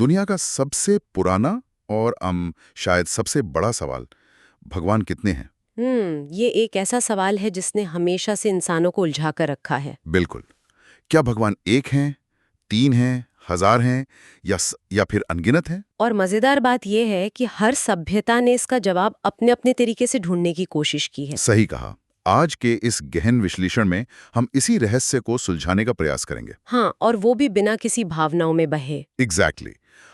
दुनिया का सबसे पुराना और शायद सबसे बड़ा सवाल, भगवान कितने हैं? ये एक ऐसा सवाल है जिसने हमेशा से इंसानों को उलझा कर रखा है। बिल्कुल। क्या भगवान एक हैं, 3 हैं, 1000 हैं या फिर अनगिनत हैं? और मजेदार बात यह है कि हर सभ्यता ने इसका जवाब अपने अपने तरीके से ढूंढने की कोशिश की है। सही कहा। आज के इस गहन विश्लेषण में हम इसी रहस्य को सुलझाने का प्रयास करेंगे। हाँ, और वो भी बिना किसी भावनाओं में बहे। एग्जैक्टली।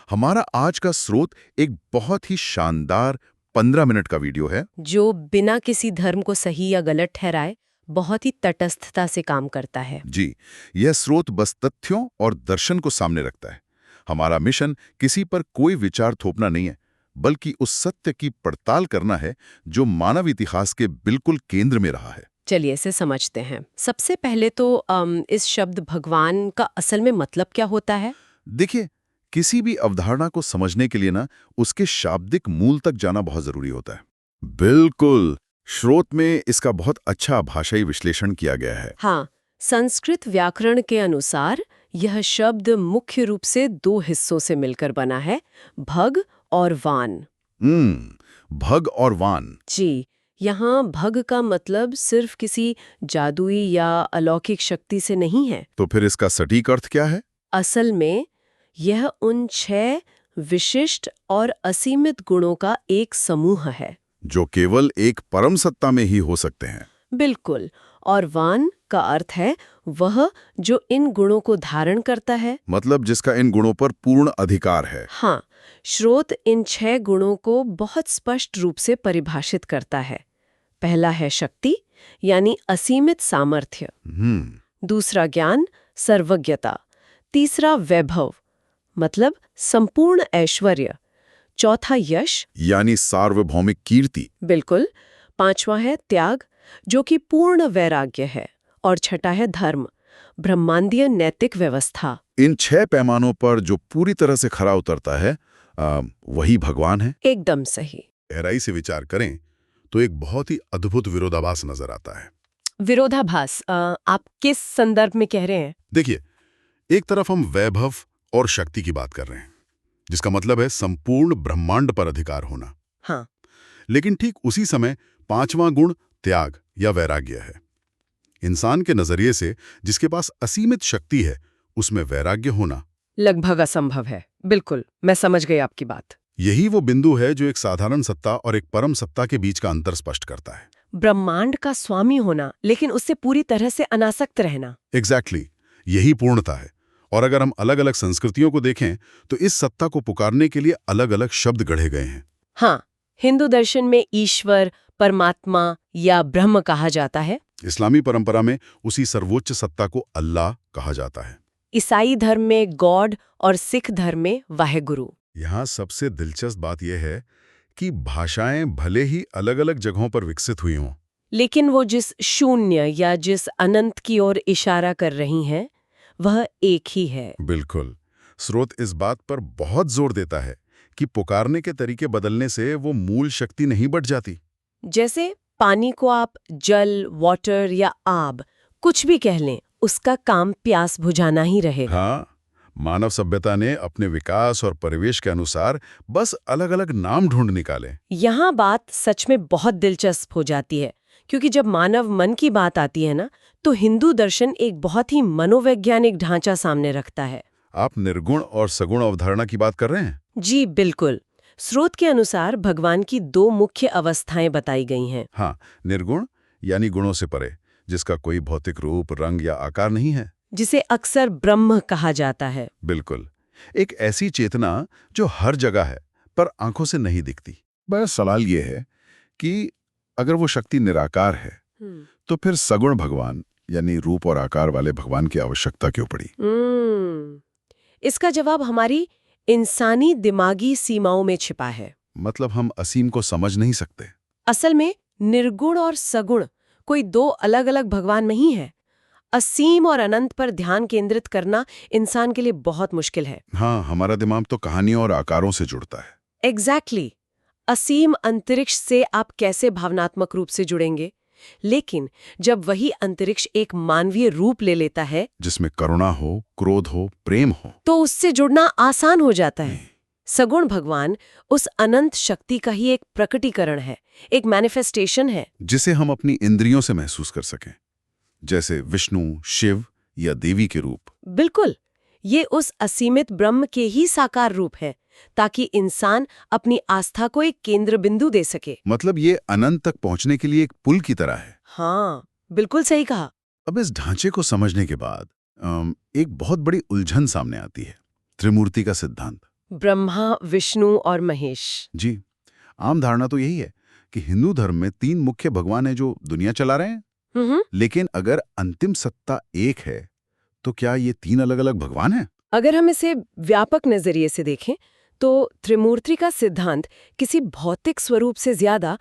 हमारा आज का स्रोत एक बहुत ही शानदार 15 मिनट का वीडियो है जो बिना किसी धर्म को सही या गलत ठहराए बहुत ही तटस्थता से काम करता है। जी। यह स्रोत बस तथ्यों और दर्शन को सामने रखता है। हमारा मिशन किसी पर कोई विचार थोपना नहीं है, बल्कि उस सत्य की पड़ताल करना है जो मानव इतिहास के बिल्कुल केंद्र में रहा है। चलिए इसे समझते हैं। सबसे पहले तो इस शब्द भगवान का असल में मतलब क्या होता है? देखिए, किसी भी अवधारणा को समझने के लिए ना उसके शाब्दिक मूल तक जाना बहुत जरूरी होता है। बिल्कुल। स्रोत में इसका बहुत अच्छा भाषाई विश्लेषण किया गया है। हाँ, संस्कृत व्याकरण के अनुसार यह शब्द मुख्य रूप से 2 हिस्सों से मिलकर बना है, भग और वान। भग और वान। जी, यहाँ भग का मतलब सिर्फ किसी जादुई या अलौकिक शक्ति से नहीं है। तो फिर इसका सटीक अर्थ क्या है? असल में यह उन 6 विशिष्ट और असीमित गुणों का एक समूह है जो केवल एक परम सत्ता में ही हो सकते हैं। बिल्कुल। और वान का अर्थ है वह जो इन गुणों को धारण करता है, मतलब जिसका इन गुणों पर पूर्ण अधिकार है। हाँ, स्रोत इन 6 गुणों को बहुत स्पष्ट रूप से परिभाषित करता है। पहला है शक्ति, यानी असीमित सामर्थ्य। दूसरा ज्ञान, सर्वज्ञता। तीसरा वैभव, मतलब संपूर्ण ऐश्वर्य। चौथा यश, यानी सार्वभौमिक कीर्ति। बिल्कुल। पांचवा है त्याग, जो कि पूर्ण वैराग्य है। और छठा है धर्म, ब्रह्मांडीय नैतिक व्यवस्था। इन 6 पैमानों पर जो पूरी तरह से खरा उतरता है वही भगवान है। एकदम सही। गहराई से विचार करें तो एक बहुत ही अद्भुत विरोधाभास नजर आता है। विरोधाभास आप किस संदर्भ में कह रहे हैं? देखिए, एक तरफ हम वैभव और शक्ति की बात कर रहे हैं, जिसका मतलब है संपूर्ण ब्रह्मांड पर अधिकार होना। हाँ। लेकिन ठीक उसी समय 5वां गुण त्याग या वैराग्य है। इंसान के नजरिए से जिसके पास असीमित शक्ति है, उसमें वैराग्य होना लगभग असंभव है। बिल्कुल, मैं समझ गई आपकी बात। यही वो बिंदु है जो एक साधारण सत्ता और एक परम सत्ता के बीच का अंतर स्पष्ट करता है। ब्रह्मांड का स्वामी होना, लेकिन उससे पूरी तरह से अनासक्त रहना। एग्जैक्टली, यही पूर्णता है। और अगर हम अलग अलग संस्कृतियों को देखें तो इस सत्ता को पुकारने के लिए अलग अलग शब्द गढ़े गए हैं। हाँ, हिंदू दर्शन में ईश्वर, परमात्मा या ब्रह्म कहा जाता है। इस्लामी परंपरा में उसी सर्वोच्च सत्ता को अल्लाह कहा जाता है। ईसाई धर्म में गॉड और सिख धर्म में वाहेगुरु। यहाँ सबसे दिलचस्प बात यह है कि भाषाएं भले ही अलग अलग जगहों पर विकसित हुई हों, लेकिन वो जिस शून्य या जिस अनंत की ओर इशारा कर रही हैं, वह एक ही है। बिल्कुल। स्रोत इस बात पर बहुत जोर देता है कि पुकारने के तरीके बदलने से वो मूल शक्ति नहीं बढ़ जाती। जैसे पानी को आप जल, वाटर या आब कुछ भी कह लें, उसका काम प्यास बुझाना ही रहेगा। हाँ, मानव सभ्यता ने अपने विकास और परिवेश के अनुसार बस अलग अलग नाम ढूंढ निकाले। यहाँ बात सच में बहुत दिलचस्प हो जाती है, क्योंकि जब मानव मन की बात आती है ना, तो हिंदू दर्शन एक बहुत ही मनोवैज्ञानिक ढांचा सामने रखता है। आप निर्गुण और सगुण अवधारणा की बात कर रहे हैं? जी बिल्कुल। स्रोत के अनुसार भगवान की 2 मुख्य अवस्थाएं बताई गई हैं। हाँ, निर्गुण यानी गुणों से परे, जिसका कोई भौतिक रूप, रंग या आकार नहीं है, जिसे अक्सर ब्रह्म कहा जाता है। बिल्कुल। एक ऐसी चेतना जो हर जगह है पर आंखों से नहीं दिखती। बस सवाल ये है कि अगर वो शक्ति निराकार है तो फिर सगुण भगवान यानी रूप और आकार वाले भगवान की आवश्यकता क्यों पड़ी? इसका जवाब हमारी इंसानी दिमागी सीमाओं में छिपा है। मतलब हम असीम को समझ नहीं सकते। असल में निर्गुण और सगुण कोई 2 अलग-अलग भगवान नहीं है। असीम और अनंत पर ध्यान केंद्रित करना इंसान के लिए बहुत मुश्किल है। हाँ, हमारा दिमाग तो कहानियों और आकारों से जुड़ता है। एग्जैक्टली। असीम अंतरिक्ष से आप कैसे भावनात्मक रूप से जुड़ेंगे? लेकिन जब वही अंतरिक्ष एक मानवीय रूप ले लेता है, जिसमें करुणा हो, क्रोध हो, प्रेम हो, तो उससे जुड़ना आसान हो जाता है। सगुण भगवान उस अनंत शक्ति का ही एक प्रकटीकरण है, एक मैनिफेस्टेशन है। जिसे हम अपनी इंद्रियों से महसूस कर सकें, जैसे विष्णु, शिव या देवी के रूप। बिल्कुल, ये उस असीमित ब्रह्म के ही साकार रूप है, ताकि इंसान अपनी आस्था को एक केंद्र बिंदु दे सके। मतलब ये अनंत तक पहुंचने के लिए एक पुल की तरह है। हाँ, बिल्कुल सही कहा। अब इस ढांचे को समझने के बाद एक बहुत बड़ी उलझन सामने आती है, त्रिमूर्ति का सिद्धांत। ब्रह्मा, विष्णु और महेश। जी, आम धारणा तो यही है कि हिंदू धर्म में 3 मुख्य भगवान हैं जो दुनिया चला रहे हैं। लेकिन अगर अंतिम सत्ता एक है, तो क्या ये 3 अलग-अलग भगवान हैं? अगर हम इसे व्यापक नजरिए से देखें, तो त्रिमूर्ति का सिद्धांत किसी भौतिक स्वरूप से ज्यादा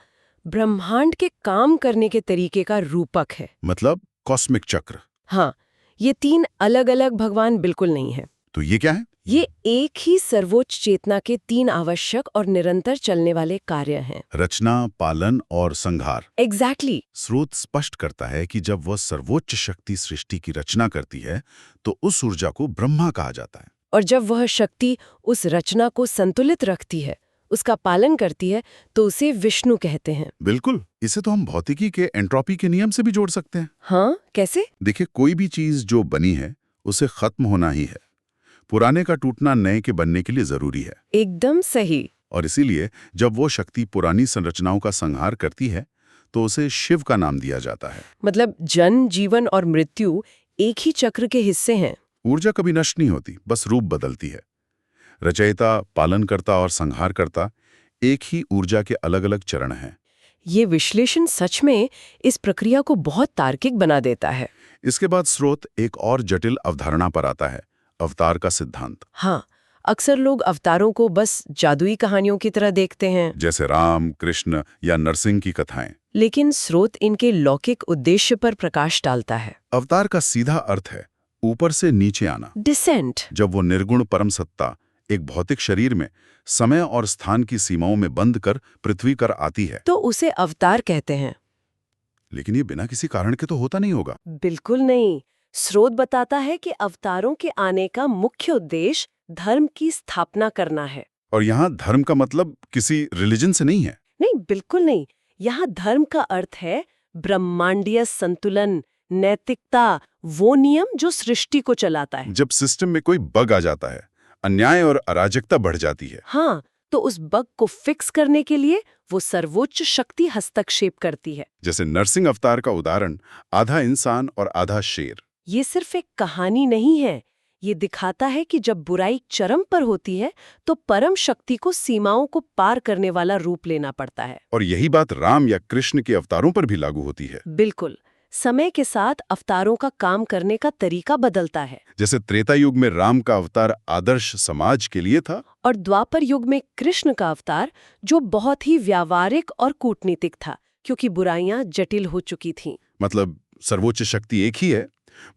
ब्रह्मांड के काम करने के तरीके का रूपक है। मतलब कॉस्मिक चक्र। हाँ, ये 3 अलग-अलग भगवान बिल्कुल नहीं है। तो ये क्या है? ये एक ही सर्वोच्च चेतना के 3 आवश्यक और निरंतर चलने वाले कार्य हैं। रचना, पालन और संहार। एग्जैक्टली। स्रोत स्पष्ट करता है कि जब वह सर्वोच्च शक्ति सृष्टि की रचना करती है, तो उस ऊर्जा को ब्रह्मा कहा जाता है। और जब वह शक्ति उस रचना को संतुलित रखती है, उसका पालन करती है, तो उसे विष्णु कहते हैं। बिल्कुल, इसे तो हम भौतिकी के एंट्रोपी के नियम से भी जोड़ सकते हैं। हाँ, कैसे? देखिए, कोई भी चीज जो बनी है, उसे खत्म होना ही है। पुराने का टूटना नए के बनने के लिए जरूरी है। एकदम सही। और इसीलिए जब वो शक्ति पुरानी संरचनाओं का संहार करती है, तो उसे शिव का नाम दिया जाता है। मतलब जन्म, जीवन और मृत्यु एक ही चक्र के हिस्से हैं। ऊर्जा कभी नष्ट नहीं होती, बस रूप बदलती है। रचयिता, पालनकर्ता और संहारकर्ता एक ही ऊर्जा के अलग-अलग चरण हैं। ये विश्लेषण सच में इस प्रक्रिया को बहुत तार्किक बना देता है। इसके बाद स्रोत एक और जटिल अवधारणा पर आता है, अवतार का सिद्धांत। हाँ, अक्सर लोग अवतारों को बस जादुई कहानियों की तरह देखते हैं, जैसे राम, कृष्ण या नरसिंह की कथाएं। लेकिन स्रोत इनके लौकिक उद्देश्य पर प्रकाश डालता है। अवतार का सीधा अर्थ है ऊपर से नीचे आना। डिसेंट। जब वो निर्गुण परम सत्ता एक भौतिक शरीर में समय और स्थान की सीमाओं में बंद कर पृथ्वी कर आती है, तो उसे अवतार कहते हैं। लेकिन ये बिना किसी कारण के तो होता नहीं होगा। बिल्कुल नहीं। स्रोत बताता है कि अवतारों के आने का मुख्य उद्देश्य धर्म की स्थापना करना है। और यहाँ धर्म का मतलब किसी रिलीजन से नहीं है। नहीं, बिल्कुल नहीं। यहाँ धर्म का अर्थ है ब्रह्मांडीय संतुलन, नैतिकता, वो नियम जो सृष्टि को चलाता है। जब सिस्टम में कोई बग आ जाता है, अन्याय और अराजकता बढ़ जाती है। हाँ, तो उस बग को फिक्स करने के लिए वो सर्वोच्च शक्ति हस्तक्षेप करती है। जैसे नरसिंह अवतार का उदाहरण, आधा इंसान और आधा शेर। ये सिर्फ एक कहानी नहीं है, ये दिखाता है कि जब बुराई चरम पर होती है, तो परम शक्ति को सीमाओं को पार करने वाला रूप लेना पड़ता है। और यही बात राम या कृष्ण के अवतारों पर भी लागू होती है। बिल्कुल, समय के साथ अवतारों का काम करने का तरीका बदलता है। जैसे त्रेता युग में राम का अवतार आदर्श समाज के लिए था, और द्वापर युग में कृष्ण का अवतार जो बहुत ही व्यावहारिक और कूटनीतिक था, क्योंकि बुराइयां जटिल हो चुकी थीं। मतलब सर्वोच्च शक्ति एक ही है,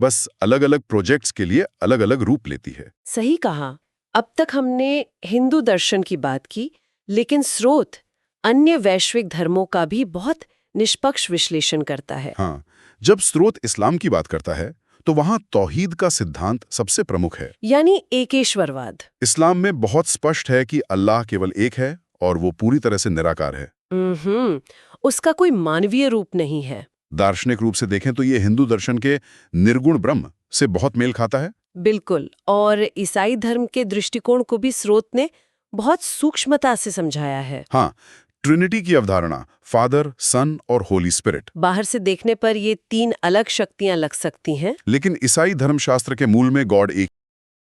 बस अलग-अलग प्रोजेक्ट्स के लिए अलग-अलग रूप लेती है। सही कहा। अब तक हमने हिंदू दर्शन की बात की, लेकिन स्रोत अन्य वैश्विक धर्मों का भी बहुत निष्पक्ष विश्लेषण करता है। हाँ, जब स्रोत इस्लाम की बात करता है, तो वहाँ तौहीद का सिद्धांत सबसे प्रमुख है, यानी एकेश्वरवाद। इस्लाम में बहुत स्पष्ट है कि अल्लाह केवल एक है और वो पूरी तरह से निराकार है। उसका कोई मानवीय रूप नहीं है। दार्शनिक रूप से देखें तो ये हिंदू दर्शन के निर्गुण ब्रह्म से बहुत मेल खाता है। बिल्कुल, और ईसाई धर्म के दृष्टिकोण को भी स्रोत ने बहुत सूक्ष्मता से समझाया है। हाँ, ट्रिनिटी की अवधारणा, फादर, सन और होली स्पिरिट। बाहर से देखने पर ये 3 अलग शक्तियां लग सकती हैं, लेकिन ईसाई धर्मशास्त्र के मूल में गॉड एक